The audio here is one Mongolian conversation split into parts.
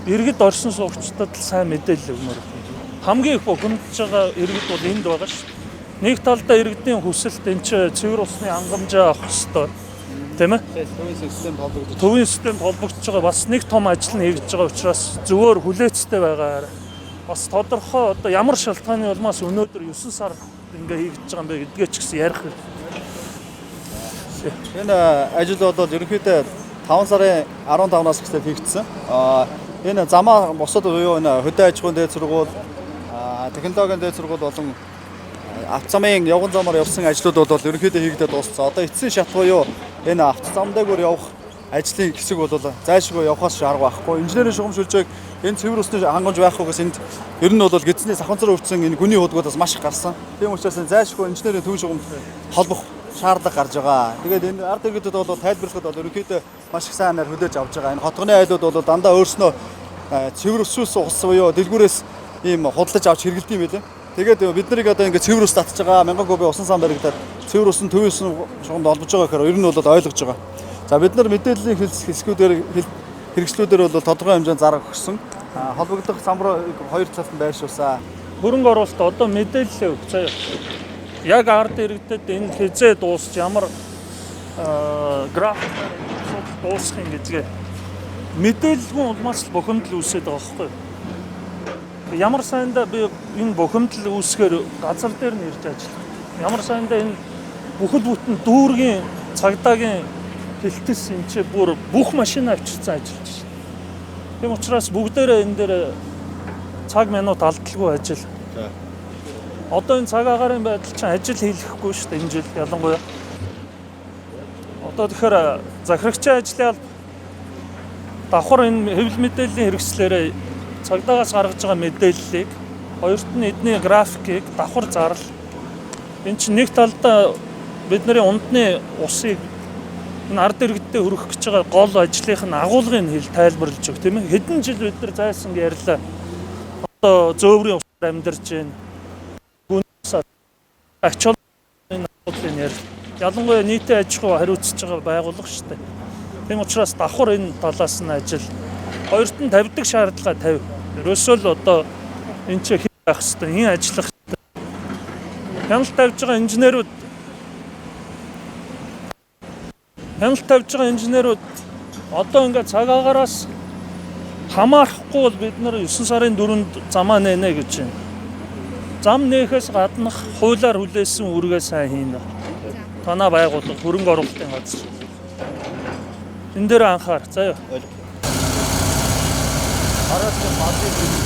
иргэд орсон суугчдад л сайн мэдээлэл өгмөр. Хамгийн их бухимдж байгаа иргэд бол энд байгаа шүү. Нэг талдаа иргэдийн хүсэлт энэ ч цэвэр усны хангамжаа авах хэрэгтэй. Тийм ээ? Төвийн системд холбогдож байгаа бас нэг том ажил нь хийж байгаа учраас зөвөр хүлээцтэй байгаа. Бас тодорхой одоо ямар шалтгааны улмаас өнөөдөр 9 сар ингээ хийж байгаа юм бэ гэдгээ ч гэсэн ярих. Энэ ажил бол ерөнхийдөө 5 сарын 15-наас эхлээд хийгдсэн. Энэ замаа бусад буюу энэ хөдөө аж ахуйн дээд сургууль, технологийн дээд сургууль болон автозамын явган замаар явсан ажлууд бол ерөнхийдөө хийгдээд дууссан. Одоо эцсийн шат буюу энэ автозам дээгүүр явах ажлын хэсэг бол зайлшгүй явахаас арга байхгүй. Инженерийн шугамшилжээг энэ цэвэр усны хангамж байхгүйгээс энд ер нь бол эзний саханцар өвчсөн энэ гүний худгуудаас маш их гарсан. Тийм учраас зайлшгүй инженерийн төв шугам холбох шаардлага гарч байгаа. Тэгээд энэ ард иргэдэд бол тайлбарлахад бол ерөнхийдөө маш их сайнаар хөдөөж авч байгаа. Энэ хотгоны айлууд бол дандаа өөрснөө цэвэр усээс ус буюу дэлгүүрээс ийм худалдаж авч хэрэглэдэг юм байлээ. Тэгээд бид нарыг одоо ингээд цэвэр ус татж байгаа 1000 куб усан сан баригдаад цэвэр усын төвийн усын шугамд олбож байгаа гэхээр ер нь бол ойлгож байгаа. За бид нар мэдээллийн хэсгүүдээр хэрэгслүүдээр бол тодорхой хэмжээнд зарга өгсөн. Холбогдох зам руу хоёр талд нь байршуулсан. Хөрөнгө оруулалт одоо мэдээлэл өг заяа. Яг ард иргэдэд энэ хязээ дуусч ямар график дуусах юм гэдгээ мэдээлэлгүй улмаас л бухимдал үүсээд байгаа байхгүй. Ямар сайндаа би энэ бухимдал үүсгээр газар дээр нь ирж ажиллах. Ямар сайндаа энэ бүхэл бүтэн дүүргийн цагдаагийн хэлтэс энэ ч бүр бүх машин авчирсан ажиллаж байна. Тийм учраас бүгдээрээ энэ дээр цаг минут алдалгүй ажил. Одоо энэ цаг агаарын байдал чинь ажил хийлгэхгүй шүү дээ энэ жил ялангуяа. Одоо тэгэхээр захирагчийн ажлын давхар энэ хэвлэл мэдээллийн хэрэгслээрээ цагдаагаас гаргаж байгаа мэдээллийг хоёрт нь эдний графикийг давхар зарлал. Энэ чинь нэг талдаа бидний ундны усыг энэ ард иргэдэд хүргэх гэж байгаа гол ажлынх нь агуулгын хэл тайлбарлаж өг тийм ээ. Хэдэн жил бид нар зайсан ярьлаа. Одоо зөөврийн усаар амьдарч байна. Ачаал энэ агуулгын ярил. Ялангуяа нийтийн аж ахуй хариуцж байгаа байгууллага шүү дээ. Тийм учраас давхар энэ талаас нь ажил. Хоёрт нь тавьдаг шаардлага 50. Ерөөсөө л одоо энэ ч хийх байх хэвээр энэ ажиллах. Хяналт тавьж байгаа инженерүүд одоо ингээд цаг агаараас хамаарахгүй бол бид нар 9 сарын 4-нд замаа нэнэ гэж байна. Зам нээхээс гаднах хуулиар хүлээсэн үргээ сайн хийнэ. Танаа байгууллага хөрөнгө оруулалтын газар. Энэ дээр анхаар. Заяа. Хараад мадыг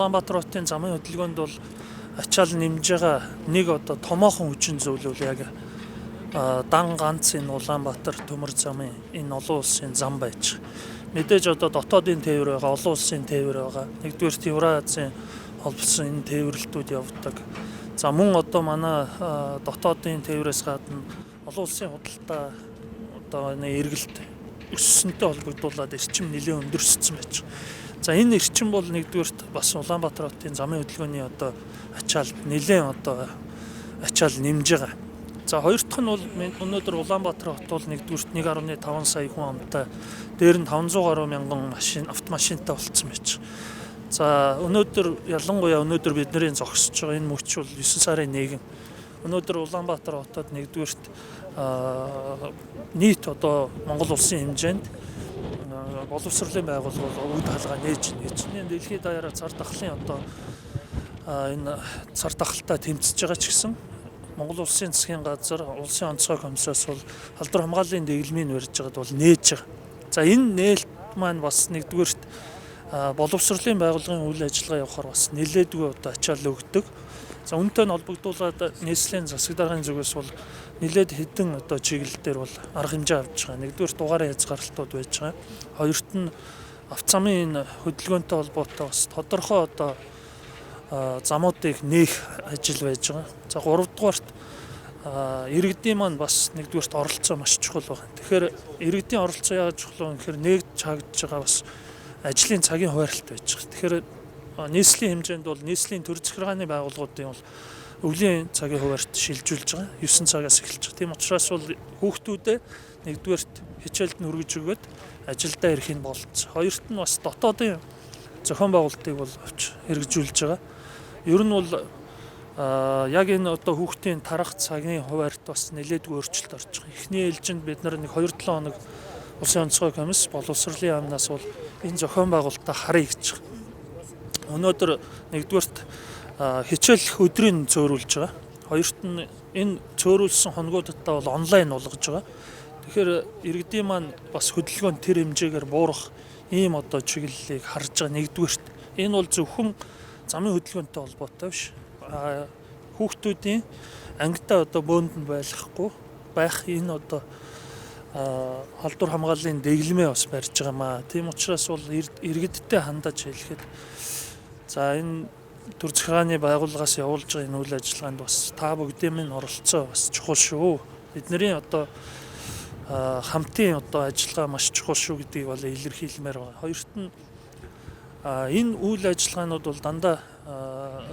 Улаанбаатар хотын замын хөдөлгөөнд бол ачаал нэмж байгаа нэг одоо томоохон хүчин зүйл бол яг дан ганц энэ Улаанбаатар төмөр замын энэ олон улсын зам байж. Мэдээж одоо дотоодын тээвэр байгаа, олон улсын тээвэр байгаа. Нэгдүгээр Евразийн холбосон энэ тээвэрлэлтүүд явдаг. За мөн одоо манай дотоодын тээврээс гадна олон улсын худалдаа одоо эргэлт өссөнтэй холбогдуулаад эрчим нэлээд өндөрссөн байж. За энэ эрчим бол нэгдүгээрт бас Улаанбаатар хотын замын хөдөлгөөний одоо ачаал нэлээд одоо ачаал нэмж байгаа. За хоёр дахь нь бол өнөөдөр Улаанбаатар хот бол нэгдүгээрт 1.5 сая хүн амтай, дээр нь 500 гаруй мянган машин автомашинтай болцсон байж. За өнөөдөр ялангуяа өнөөдөр бидний зогсож байгаа энэ мөч бол 9 сарын 1. Өнөөдөр Улаанбаатар хотод нэгдүгээрт нийт одоо Монгол улсын хэмжээнд боловсролын байгууллага үд хаалгаа нээж. Энэ дэлхийд даяараа цар тахлын одоо энэ цар тахалтай тэмцэж байгаа ч гэсэн Монгол улсын засгийн газар, улсын онцгой комиссараас бол халдвар хамгааллын дэглэмийг барьж байгаад бол нээж байгаа. За энэ нээлт маань бас нэгдүгээрт боловсролын байгууллагын үйл ажиллагаа явахаар бас нэлээдгүй одоо ачаал өгдөг. За үүнтэй нь холбогдуулаад нийслэлийн засаг даргын зүгээс бол нэлээд хэдэн одоо чиглэлээр бол арга хэмжээ авч байгаа. Нэгдүгээр дугаараа хязгаарлалтууд байж байгаа. Хоёрт нь автозамын энэ хөдөлгөөнтэй холбоотой бас тодорхой одоо замуудыг нээх ажил байж байгаа. За гуравдугаарт иргэдийн маань бас нэгдүгээрт оролцоо маш чухал байна. Тэгэхээр иргэдийн оролцоо яаж чухал вэ гэхээр нэгж чагдж байгаа бас ажлын цагийн хуваарлт байж байгаа. Тэгэхээр нийслэлийн хэмжээнд бол нийслэлийн төр захиргааны байгууллагуудын бол өвлийн цагийн хуваарьт шилжүүлж байгаа. 9 цагаас эхэлж байгаа. Тийм учраас бол хүүхдүүдэд нэгдүгээрт хичээлд нь хүргэж өгөөд ажилдаа ирэхийг болцсон. Хоёрт нь бас дотоодын зохион байгуулалтыг бол авч хэрэгжүүлж байгаа. Ер нь бол яг энэ одоо хүүхдийн тарах цагийн хуваарьт бас нэлээдгүй өөрчлөлт орж байгаа. Эхний ээлжинд бид нар нэг 2-7 хоног улсын онцгой комисс боловсролын яамнаас бол энэ зохион байгуулалтаа харъя гэж байгаа. Өнөөдөр нэгдүгээрт хичээлэх өдрийг зөөрүүлж байгаа. Хоёрт нь энэ зөөрүүлсэн хоногудаа бол онлайн болгож байгаа. Тэгэхээр иргэдийн маань бас хөдөлгөөн тэр хэмжээгээр буурах ийм одоо чиглэлийг харж байгаа. Нэгдүгээрт энэ бол зөвхөн замын хөдөлгөөнтэй холбоотой биш. Хүүхдүүдийн ангидаа одоо бөөнд нь байх энэ одоо халдвар хамгааллын дэглэмээ бас барьж байгаа маа. Тийм учраас бол иргэдтэй хандаж хэлэхэд за энэ төр захиргааны байгууллагаас явуулж байгаа энэ үйл ажиллагаанд бас та бүгдийн минь оролцоо бас чухал шүү. Бидний одоо хамтын одоо ажиллагаа маш чухал шүү гэдгийг бол илэрхийлмээр байгаа. Хоёрт нь энэ үйл ажиллагаанууд бол дандаа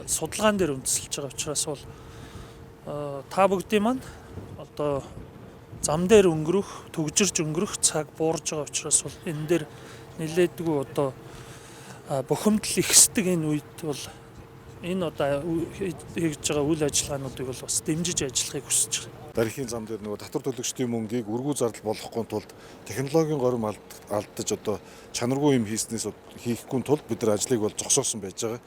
судалгаан дээр үндэслэж байгаа учраас бол та бүгдийн маань одоо зам дээр өнгөрөх, төгжирж өнгөрөх цаг буурж байгаа учраас бол энэ дээр нэлээдгүй одоо бухимдал ихсдэг энэ үед бол энэ одоо хийж байгаа үйл ажиллагаануудыг бол бас дэмжиж ажиллахыг хүсэж байна. Дархийн зам дээр нөгөө татвар төлөгчдийн мөнгийг өргүү зардал болгохгүй тулд технологийн горим алдаж одоо чанаргүй юм хийхгүй тулд бид нар ажлыг бол зогсоосон байж байгаа.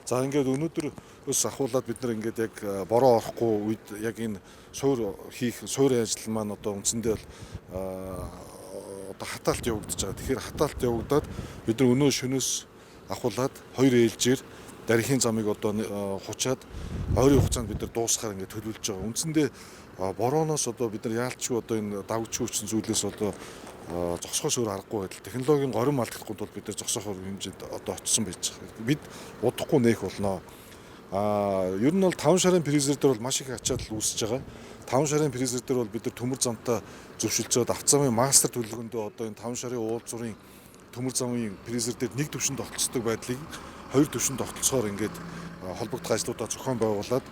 За ингээд өнөөдөр ус ахуулаад бид нар ингээд яг бороо орохгүй үед яг энэ суурь ажил маань одоо үндсэндээ бол одоо хатаалт явагдаж байгаа. Тэгэхээр хатаалт явагдаад бид нар өнөө шөнөөс ахуулаад хоёр ээлжээр дархийн замыг одоо хучаад ойрын хугацаанд бид нар дуусгахаар ингээд төлөвлөж байгаа. Үндсэндээ борооноос одоо бид нар яалчгүй одоо энэ давж хүчин зүйлээс одоо зогсохоос өөр аргагүй байдал технологийн горим алдахгүй тул бид нар зогсохоор хэмжээнд одоо очсон байж байгаа. Бид удахгүй нээх болно. Ер нь бол 5 шарын фрезер дээр бол маш их ачаал үүсэж байгаа. 5 шарын фрезер дээр бол бид нар төмөр замтай зөвшөлдсөд автозамын мастер төлөвлөгөөндөө одоо энэ 5 шарын уулзуурын төмөр замын фрезер дээр нэг төвшөнд тогтолцдог байдлыг хоёр төвшөнд тогтолцохоор ингээд холбогдох ажлуудаа зохион байгуулад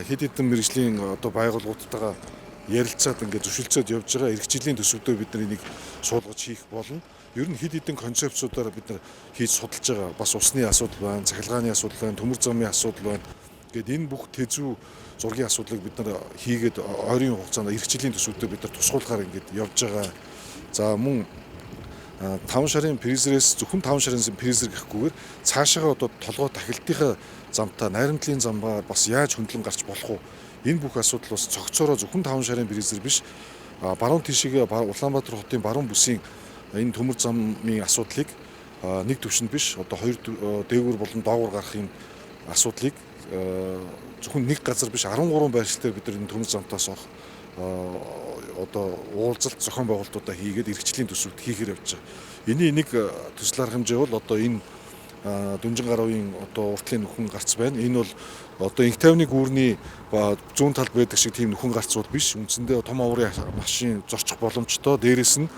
хэд хэдэн мэргэжлийн одоо байгууллагуудтайгаа ярилцаад ингээд зөвшөлдсөд явж байгаа. Эх жилийн төсөвдөө бид нар энийг суулгаж хийх болно. Ер нь хэд хэдэн концепцуудаараа бид нар хийж судалж байгаа. Бас усны асуудал байна, цахилгааны асуудал байна, төмөр замын асуудал байна. Ингээд энэ бүх тэзүү зургийн асуудлыг бид нар хийгээд ойрын хугацаанд эх жилийн төсөвдөө бид нар тусгуулахаар ингээд явж байгаа. За мөн 5 шарын фрезерээс зөвхөн 5 шарын фрезер гэхгүйгээр цаашаага одоо толгой тахилтынхаа замтаа найрамдлын замбаар бас яаж хөндлөн гарч болох вэ? Энэ бүх асуудал бас цогцоороо зөвхөн 5 шарын фрезер биш баруун тишээгээ Улаанбаатар хотын баруун бүсийн энэ төмөр замын асуудлыг нэг түвшинд биш одоо хоёр дээгүүр болон доогуур гарахын асуудлыг зөвхөн нэг газар биш 13 байршилтай бид нар энэ төмөс замтаас одоо уулзалт зохион байгуулалтуудаа хийгээд эрхчлийн төсөвт хийхээр явж байгаа. Эний нэг төсөл арга хэмжээ бол одоо энэ Дүнжин гаруйн одоо уртлын нөхөн гарц байна. Энэ бол одоо инх тайвны гүүрний зүүн талд байдаг шиг тийм нөхөн гарцууд биш. Үндсэндээ том аврын машин зорчих боломжтой. Дээрээс нь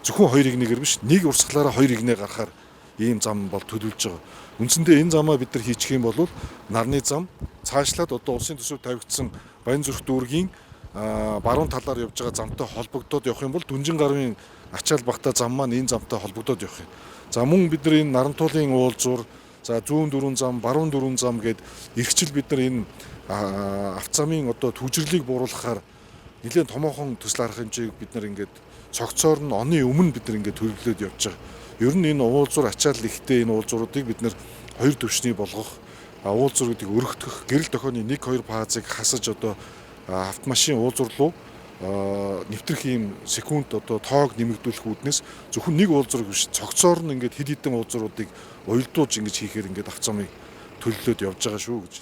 зөвхөн хоёр игнэгээр биш, нэг урсгалаараа хоёр игнээ гарахаар ийм зам бол төлөвлөж байгаа. Үндсэндээ энэ замаа бид нар хийчих юм бол нарны зам цаашлаад одоо улсын төсөв тавигдсан Баянзүрх дүүргийн баруун талаар явж байгаа замтай холбогдоод явах юм бол Дүнжин гаруйн ачаал багтаа зам маань энэ замтай холбогдоод явах юм. За мөн бид нар энэ Нарантуулын уулзуур, за зүүн дөрвөн зам, баруун дөрвөн зам гээд эрхчил бид нар энэ автозамын одоо түвжирлийг бууруулахаар нэлээд томоохон төсөл арга хэмжээг бид нар ингээд цогцоор нь оны өмнө бид нар ингээд төлөвлөд явж байгаа. Ер нь энэ уулзуур ачаал ихтэй энэ уулзууруудыг бид нар хоёр төвшний болгох, уулзууруудыг өргөтгөх, гэрэл дохионы 1-2 фазыг хасаж одоо автомашин уулзуур руу нэвтрэх ийм секунд одоо тоог нэмэгдүүлэх үүднээс зөвхөн нэг уулзуур биш цогцоор нь ингээд хэд хэдэн уулзууруудыг уялдуулж ингэж хийхээр ингээд автозамыг төлөвлөд явж байгаа шүү гэж.